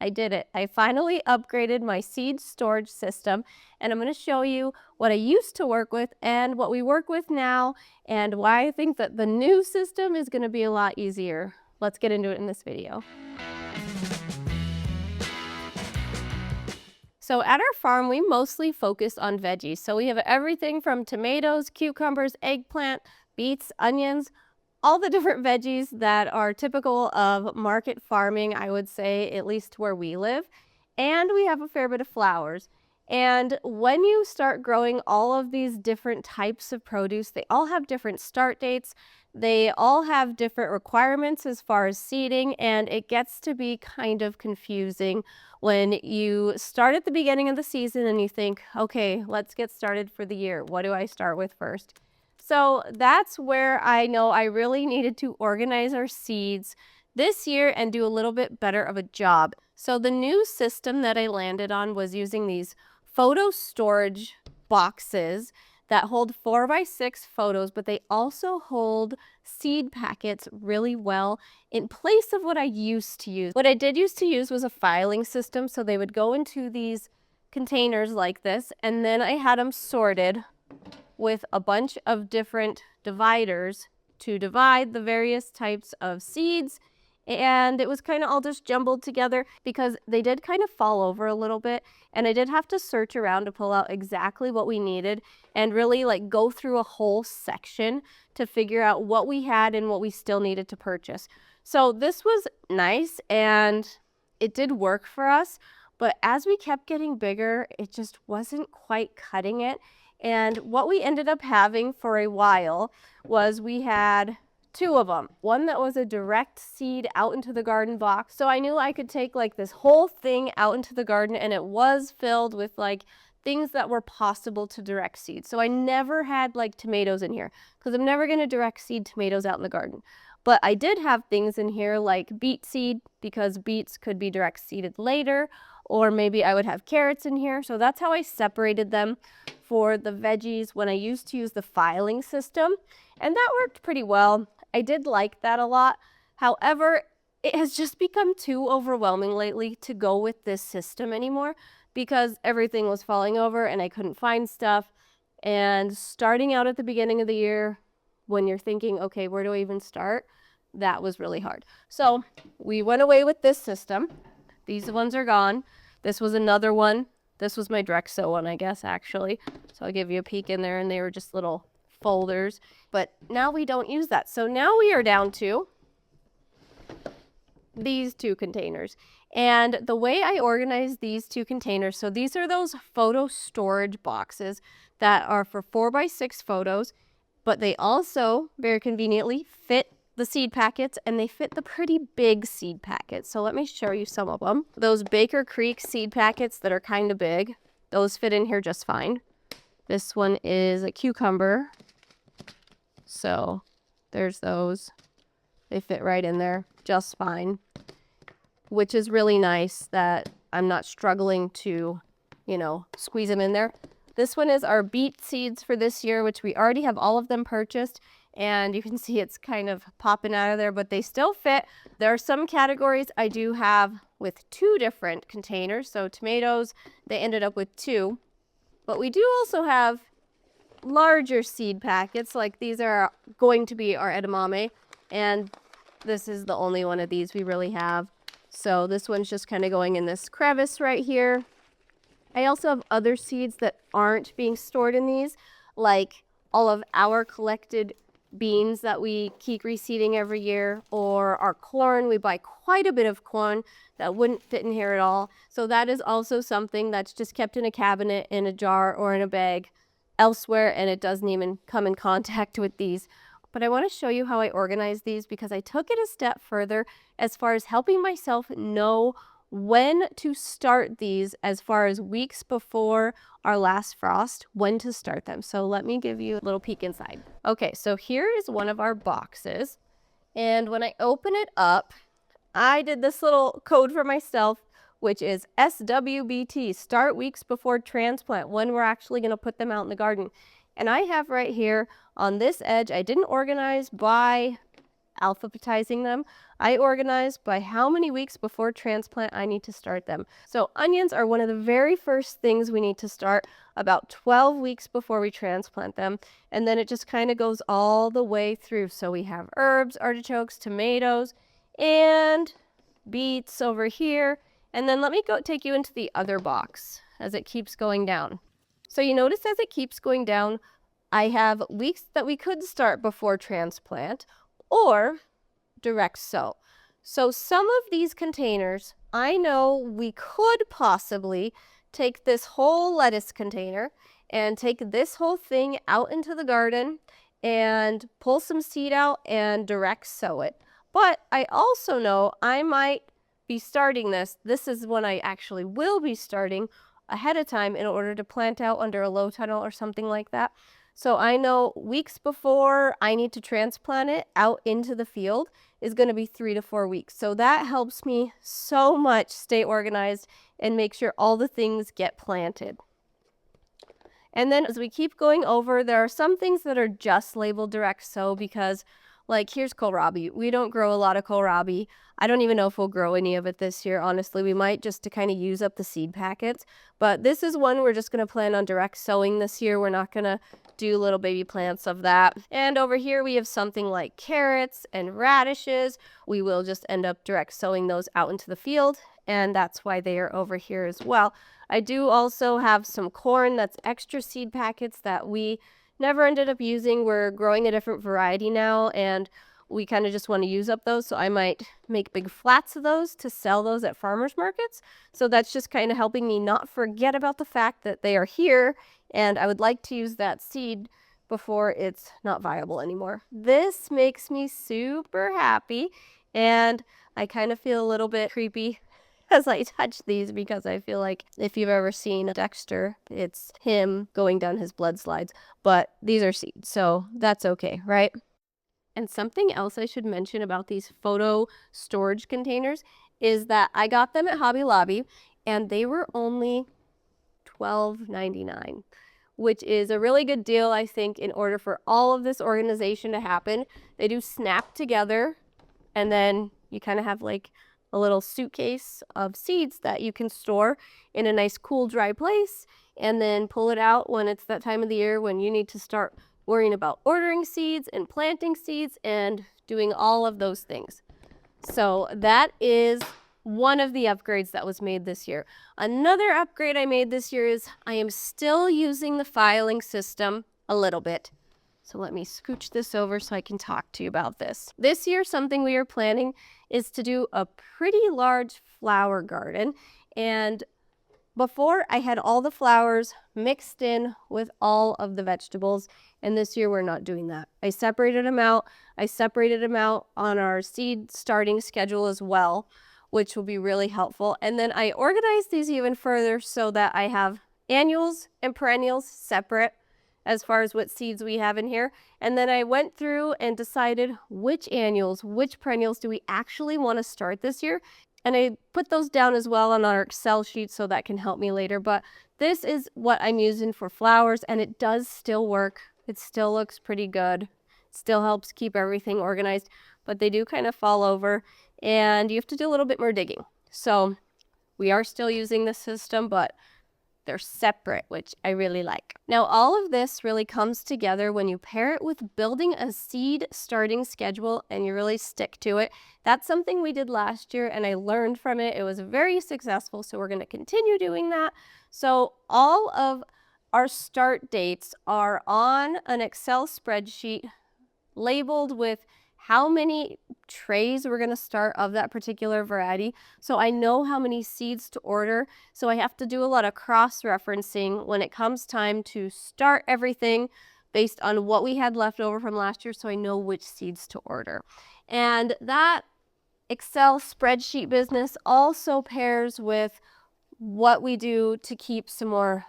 I did it. I finally upgraded my seed storage system, and I'm going to show you what I used to work with and what we work with now, and why I think that the new system is going to be a lot easier. Let's get into it in this video. So at our farm, we mostly focus on veggies. So we have everything from tomatoes, cucumbers, eggplant, beets, onions, all the different veggies that are typical of market farming, I would say, at least where we live. And we have a fair bit of flowers. And when you start growing all of these different types of produce, they all have different start dates. They all have different requirements as far as seeding, and it gets to be kind of confusing when you start at the beginning of the season and you think, okay, let's get started for the year. What do I start with first? So that's where I know I really needed to organize our seeds this year and do a little bit better of a job. So the new system that I landed on was using these photo storage boxes that hold 4x6 photos, but they also hold seed packets really well in place of what I used to use. What I did used to use was a filing system, so they would go into these containers like this, and then I had them sorted with a bunch of different dividers to divide the various types of seeds, and it was kind of all just jumbled together because they did kind of fall over a little bit, and I did have to search around to pull out exactly what we needed and really like go through a whole section to figure out what we had and what we still needed to purchase. So this was nice and it did work for us, but as we kept getting bigger, it just wasn't quite cutting it. And what we ended up having for a while was we had two of them. One that was a direct seed out into the garden box. So I knew I could take like this whole thing out into the garden, and it was filled with like things that were possible to direct seed. So I never had like tomatoes in here because I'm never going to direct seed tomatoes out in the garden. But I did have things in here like beet seed because beets could be direct seeded later, or maybe I would have carrots in here. So that's how I separated them for the veggies when I used to use the filing system, and that worked pretty well. I did like that a lot. However, it has just become too overwhelming lately to go with this system anymore because everything was falling over and I couldn't find stuff. And starting out at the beginning of the year, when you're thinking, okay, where do I even start? That was really hard. So we went away with this system. These ones are gone. This was another one. This was my Drexo one, I guess, actually. So I'll give you a peek in there, and they were just little folders. But now we don't use that. So now we are down to these two containers. And the way I organize these two containers, so these are those photo storage boxes that are for 4x6 photos, but they also very conveniently fit the seed packets, and they fit the pretty big seed packets. So let me show you some of them. Those Baker Creek seed packets that are kind of big, those fit in here just fine. This one is a cucumber. So there's those. They fit right in there just fine, which is really nice that I'm not struggling to, squeeze them in there. This one is our beet seeds for this year, which we already have all of them purchased. And you can see it's kind of popping out of there, but they still fit. There are some categories I do have with two different containers. So tomatoes, they ended up with two. But we do also have larger seed packets, like these are going to be our edamame. And this is the only one of these we really have. So this one's just kind of going in this crevice right here. I also have other seeds that aren't being stored in these, like all of our collected beans that we keep reseeding every year, or our corn. We buy quite a bit of corn that wouldn't fit in here at all. So that is also something that's just kept in a cabinet, in a jar, or in a bag elsewhere, and it doesn't even come in contact with these. But I want to show you how I organize these because I took it a step further as far as helping myself know when to start these as far as weeks before our last frost, when to start them. So let me give you a little peek inside. Okay, so here is one of our boxes. And when I open it up, I did this little code for myself, which is SWBT, start weeks before transplant, when we're actually going to put them out in the garden. And I have right here on this edge, I didn't organize by alphabetizing them. I organize by how many weeks before transplant I need to start them. So onions are one of the very first things we need to start about 12 weeks before we transplant them. And then it just kind of goes all the way through. So we have herbs, artichokes, tomatoes, and beets over here. And then let me go take you into the other box as it keeps going down. So you notice as it keeps going down, I have weeks that we could start before transplant or direct sow. So some of these containers, I know we could possibly take this whole lettuce container and take this whole thing out into the garden and pull some seed out and direct sow it. But I also know I might be starting this. This is when I actually will be starting ahead of time in order to plant out under a low tunnel or something like that. So I know weeks before I need to transplant it out into the field is going to be 3 to 4 weeks. So that helps me so much stay organized and make sure all the things get planted. And then as we keep going over, there are some things that are just labeled direct sow because, like, here's kohlrabi. We don't grow a lot of kohlrabi. I don't even know if we'll grow any of it this year, honestly. We might just to kind of use up the seed packets. But this is one we're just going to plan on direct sowing this year. We're not going to do little baby plants of that. And over here we have something like carrots and radishes. We will just end up direct sowing those out into the field, and that's why they are over here as well. I do also have some corn that's extra seed packets that we never ended up using. We're growing a different variety now, and we kind of just want to use up those. So I might make big flats of those to sell those at farmers markets. So that's just kind of helping me not forget about the fact that they are here, and I would like to use that seed before it's not viable anymore. This makes me super happy, and I kind of feel a little bit creepy as I touch these because I feel like if you've ever seen Dexter, it's him going down his blood slides. But these are seeds, so that's okay, right? And something else I should mention about these photo storage containers is that I got them at Hobby Lobby and they were only $12.99, which is a really good deal, I think, in order for all of this organization to happen. They do snap together, and then you kind of have like a little suitcase of seeds that you can store in a nice, cool, dry place, and then pull it out when it's that time of the year when you need to start worrying about ordering seeds and planting seeds and doing all of those things. So that is one of the upgrades that was made this year. Another upgrade I made this year is I am still using the filing system a little bit. So let me scooch this over so I can talk to you about this. This year, something we are planning is to do a pretty large flower garden. And before, I had all the flowers mixed in with all of the vegetables, and this year we're not doing that. I separated them out. I separated them out on our seed starting schedule as well, which will be really helpful. And then I organized these even further so that I have annuals and perennials separate as far as what seeds we have in here. And then I went through and decided which annuals, which perennials do we actually want to start this year. And I put those down as well on our Excel sheet so that can help me later. But this is what I'm using for flowers, and it does still work. It still looks pretty good. It still helps keep everything organized, but they do kind of fall over, and you have to do a little bit more digging. So we are still using the system, but they're separate, which I really like. Now, all of this really comes together when you pair it with building a seed starting schedule and you really stick to it. That's something we did last year and I learned from it. It was very successful, so we're going to continue doing that. So all of our start dates are on an Excel spreadsheet labeled with how many trays we're going to start of that particular variety. So I know how many seeds to order. So I have to do a lot of cross-referencing when it comes time to start everything based on what we had left over from last year, so I know which seeds to order. And that Excel spreadsheet business also pairs with what we do to keep some more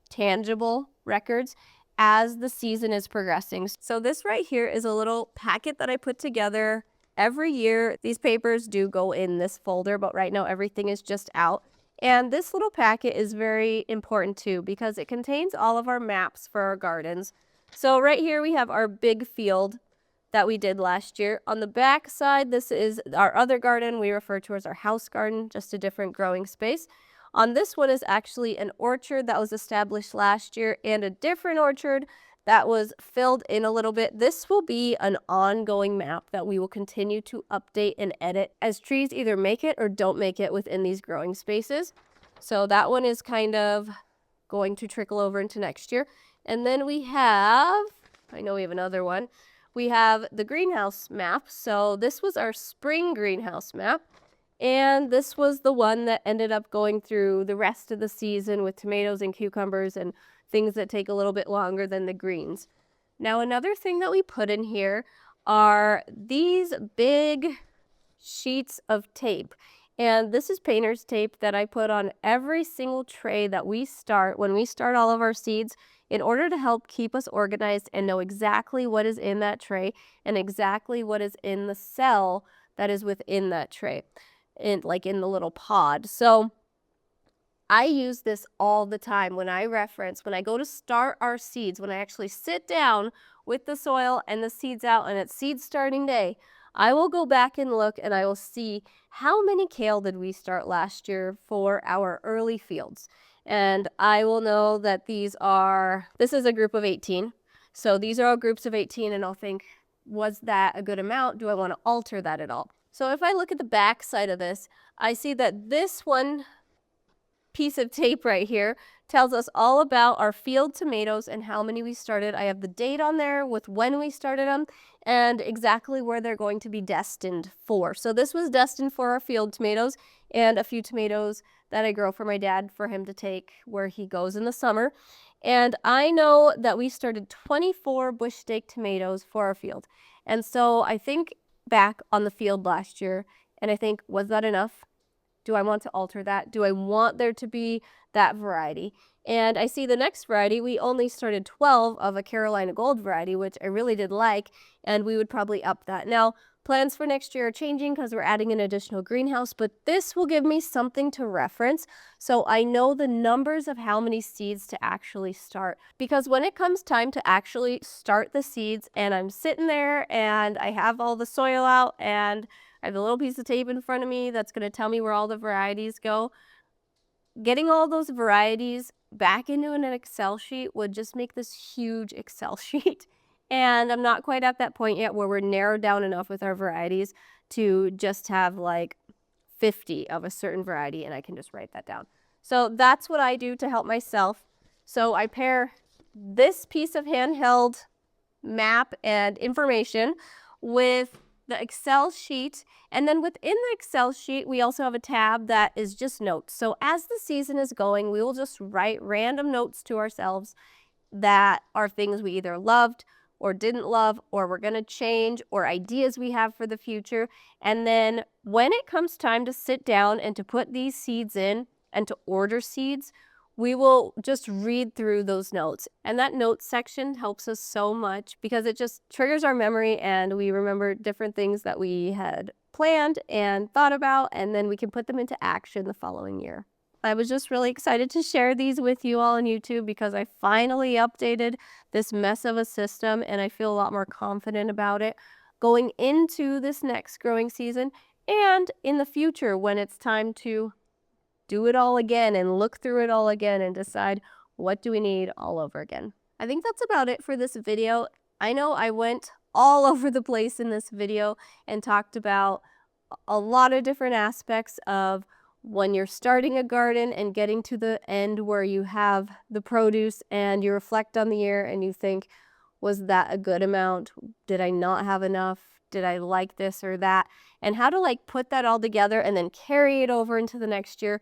tangible records as the season is progressing. So this right here is a little packet that I put together every year. These papers do go in this folder, but right now everything is just out. And this little packet is very important too because it contains all of our maps for our gardens. So right here we have our big field that we did last year. On the back side, this is our other garden we refer to as our house garden, just a different growing space. On this one is actually an orchard that was established last year and a different orchard that was filled in a little bit. This will be an ongoing map that we will continue to update and edit as trees either make it or don't make it within these growing spaces. So that one is kind of going to trickle over into next year. And then we have, I know we have another one, we have the greenhouse map. So this was our spring greenhouse map. And this was the one that ended up going through the rest of the season with tomatoes and cucumbers and things that take a little bit longer than the greens. Now, another thing that we put in here are these big sheets of tape. And this is painter's tape that I put on every single tray that we start when we start all of our seeds in order to help keep us organized and know exactly what is in that tray and exactly what is in the cell that is within that tray, like in the little pod. So I use this all the time when I go to start our seeds, when I actually sit down with the soil and the seeds out and it's seed starting day, I will go back and look and I will see how many kale did we start last year for our early fields. And I will know that this is a group of 18. So these are all groups of 18 and I'll think, was that a good amount? Do I want to alter that at all? So if I look at the back side of this, I see that this one piece of tape right here tells us all about our field tomatoes and how many we started. I have the date on there with when we started them and exactly where they're going to be destined for. So this was destined for our field tomatoes and a few tomatoes that I grow for my dad for him to take where he goes in the summer. And I know that we started 24 bush stake tomatoes for our field. And so I think back on the field last year and I think, was that enough? Do I want to alter that? Do I want there to be that variety? And I see the next variety, we only started 12 of a Carolina Gold variety, which I really did like, and we would probably up that. Now, plans for next year are changing because we're adding an additional greenhouse, but this will give me something to reference so I know the numbers of how many seeds to actually start. Because when it comes time to actually start the seeds and I'm sitting there and I have all the soil out and I have a little piece of tape in front of me that's going to tell me where all the varieties go. Getting all those varieties back into an Excel sheet would just make this huge Excel sheet. And I'm not quite at that point yet where we're narrowed down enough with our varieties to just have like 50 of a certain variety and I can just write that down. So that's what I do to help myself. So I pair this piece of handheld map and information with the Excel sheet, and then within the Excel sheet we also have a tab that is just notes. So as the season is going, we will just write random notes to ourselves that are things we either loved or didn't love or we're going to change or ideas we have for the future. And then when it comes time to sit down and to put these seeds in and to order seeds, we will just read through those notes. And that notes section helps us so much because it just triggers our memory and we remember different things that we had planned and thought about, and then we can put them into action the following year. I was just really excited to share these with you all on YouTube because I finally updated this mess of a system and I feel a lot more confident about it going into this next growing season and in the future when it's time to do it all again and look through it all again and decide what do we need all over again. I think that's about it for this video. I know I went all over the place in this video and talked about a lot of different aspects of when you're starting a garden and getting to the end where you have the produce and you reflect on the year and you think, was that a good amount? Did I not have enough? Did I like this or that? And how to like put that all together and then carry it over into the next year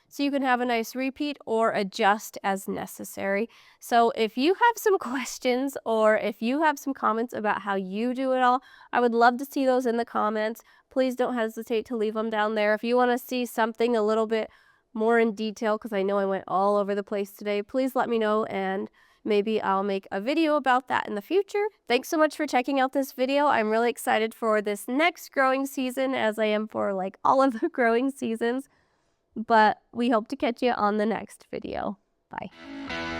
so you can have a nice repeat or adjust as necessary. So if you have some questions or if you have some comments about how you do it all, I would love to see those in the comments. Please don't hesitate to leave them down there. If you want to see something a little bit more in detail, because I know I went all over the place today, please let me know and maybe I'll make a video about that in the future. Thanks so much for checking out this video. I'm really excited for this next growing season as I am for like all of the growing seasons. But we hope to catch you on the next video. Bye.